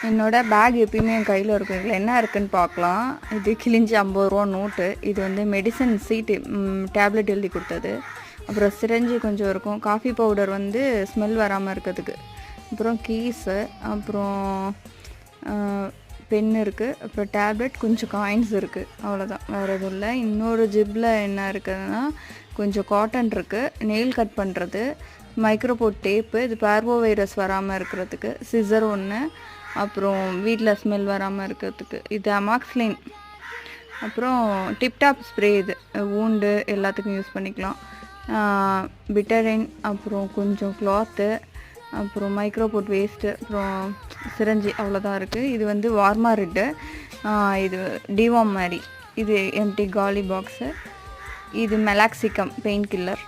என்னோட பேக் எப்பயுமே என் கையில் இருக்கும். இதில் என்ன இருக்குன்னு பார்க்கலாம். இது கிழிஞ்சி 50 ரூபா நோட்டு. இது வந்து மெடிசன் சீட்டு, டேப்லெட் எழுதி கொடுத்தது. அப்புறம் சிரஞ்சு கொஞ்சம் இருக்கும். காஃபி பவுடர் வந்து ஸ்மெல் வராமல் இருக்கிறதுக்கு. அப்புறம் கீஸு, அப்புறம் பென் இருக்குது, அப்புறம் டேப்லெட், கொஞ்சம் காயின்ஸ் இருக்குது. அவ்வளோதான், வேறு எதுவும் இல்லை. இன்னொரு ஜிப்பில் என்ன இருக்குதுன்னா கொஞ்சம் காட்டன் இருக்குது, நெயில் கட் பண்ணுறது, மைக்ரோபோட் டேப்பு, இது பார்வோ வைரஸ் வராமல் இருக்கிறதுக்கு, சிசர் ஒன்று, அப்புறம் வீட்டில் ஸ்மெல் வராமல் இருக்கிறதுக்கு இது அமாக்ஸ்லின், அப்புறம் டிப்டாப் ஸ்ப்ரே, இது வூண்டு எல்லாத்துக்கும் யூஸ் பண்ணிக்கலாம், பிட்டரின், அப்புறம் கொஞ்சம் கிளாத்து, அப்புறம் மைக்ரோபோட் வேஸ்ட்டு, அப்புறம் சிரஞ்சி, அவ்வளோதான் இருக்குது. இது வந்து வார்மா ரெட்டு, இது டிவார்ம் மாதிரி, இது எம்டி காலி பாக்ஸு, இது மெலாக்சிகம் பெயின் கில்லர்.